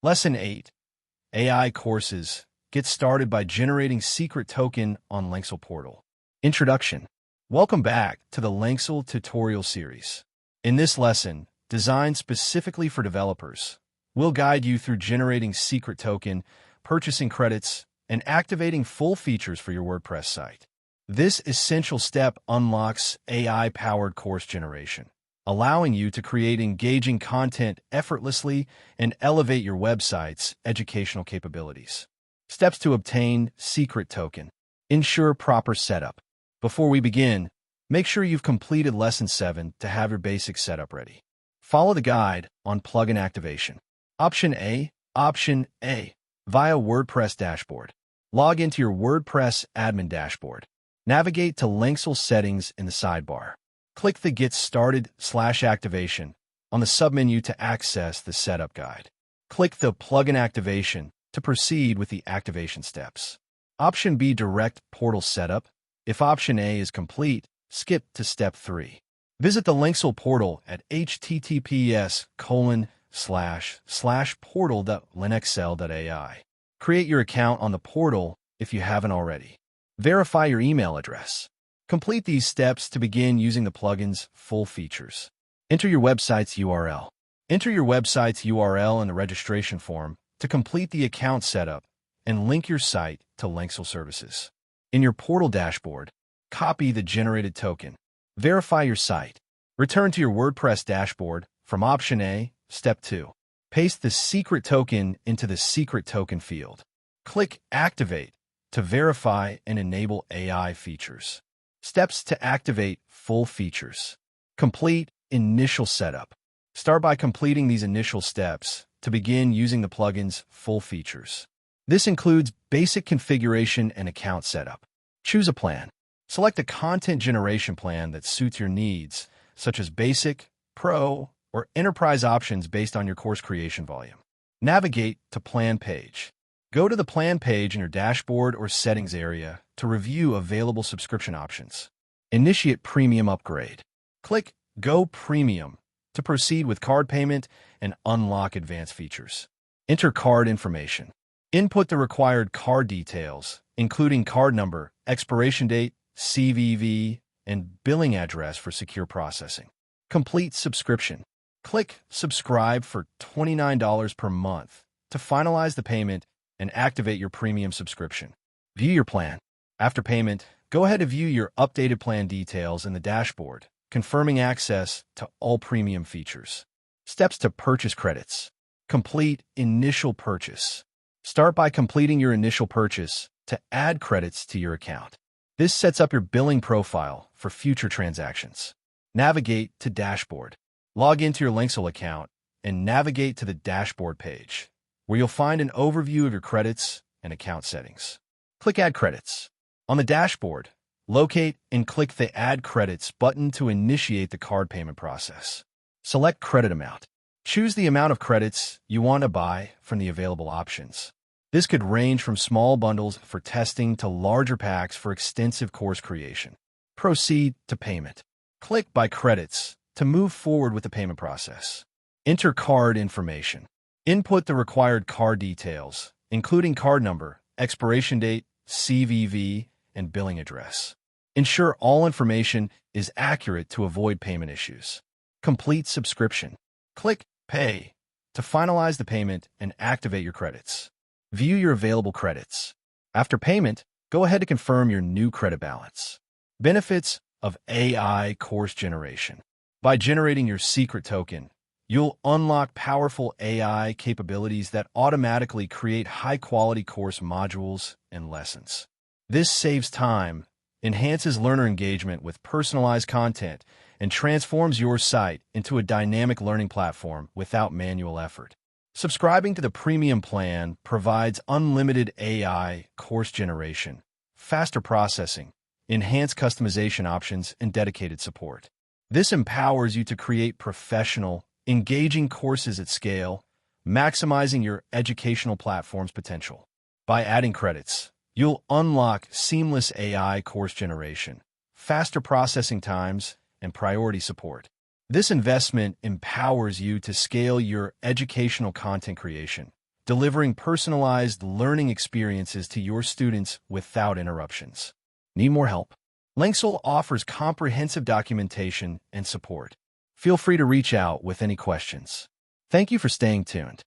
Lesson 8. AI Courses. Get started by generating secret token on Lenxel portal. Introduction. Welcome back to the Lenxel tutorial series. In this lesson, designed specifically for developers, we'll guide you through generating secret token, purchasing credits, and activating full features for your WordPress site. This essential step unlocks AI-powered course generation, allowing you to create engaging content effortlessly and elevate your website's educational capabilities. Steps to obtain secret token. Ensure proper setup. Before we begin, make sure you've completed Lesson 7 to have your basic setup ready. Follow the guide on plugin activation. Option A. Via WordPress dashboard. Log into your WordPress admin dashboard. Navigate to Lenxel settings in the sidebar. Click the Get Started/Activation on the submenu to access the setup guide. Click the Plugin Activation to proceed with the activation steps. Option B. Direct Portal Setup. If Option A is complete, skip to Step 3. Visit the Lenxel portal at https://portal.lenxel.ai. Create your account on the portal if you haven't already. Verify your email address. Complete these steps to begin using the plugin's full features. Enter your website's URL. Enter your website's URL in the registration form to complete the account setup and link your site to Lenxel services. In your portal dashboard, copy the generated token. Verify your site. Return to your WordPress dashboard from Option A, Step 2. Paste the secret token into the secret token field. Click Activate to verify and enable AI features. Steps to activate full features. Complete initial setup. Start by completing these initial steps to begin using the plugin's full features. This includes basic configuration and account setup. Choose a plan. Select a content generation plan that suits your needs, such as Basic, Pro, or Enterprise options based on your course creation volume. Navigate to Plan page. Go to the Plan page in your dashboard or settings area to review available subscription options. Initiate Premium Upgrade. Click Go Premium to proceed with card payment and unlock advanced features. Enter card information. Input the required card details, including card number, expiration date, CVV, and billing address for secure processing. Complete subscription. Click Subscribe for $29 per month to finalize the payment and activate your premium subscription. View your plan. After payment, go ahead to view your updated plan details in the dashboard, confirming access to all premium features. Steps to purchase credits. Complete initial purchase. Start by completing your initial purchase to add credits to your account. This sets up your billing profile for future transactions. Navigate to Dashboard. Log into your Lenxel account and navigate to the Dashboard page, where you'll find an overview of your credits and account settings. Click Add Credits. On the dashboard, locate and click the Add Credits button to initiate the card payment process. Select credit amount. Choose the amount of credits you want to buy from the available options. This could range from small bundles for testing to larger packs for extensive course creation. Proceed to payment. Click Buy Credits to move forward with the payment process. Enter card information. Input the required card details, including card number, expiration date, CVV, and billing address. Ensure all information is accurate to avoid payment issues. Complete subscription. Click Pay to finalize the payment and activate your credits. View your available credits. After payment, go ahead to confirm your new credit balance. Benefits of AI course generation. By generating your secret token, you'll unlock powerful AI capabilities that automatically create high-quality course modules and lessons. This saves time, enhances learner engagement with personalized content, and transforms your site into a dynamic learning platform without manual effort. Subscribing to the premium plan provides unlimited AI course generation, faster processing, enhanced customization options, and dedicated support. This empowers you to create professional, engaging courses at scale, maximizing your educational platform's potential. By adding credits, you'll unlock seamless AI course generation, faster processing times, and priority support. This investment empowers you to scale your educational content creation, delivering personalized learning experiences to your students without interruptions. Need more help? Lenxel offers comprehensive documentation and support. Feel free to reach out with any questions. Thank you for staying tuned.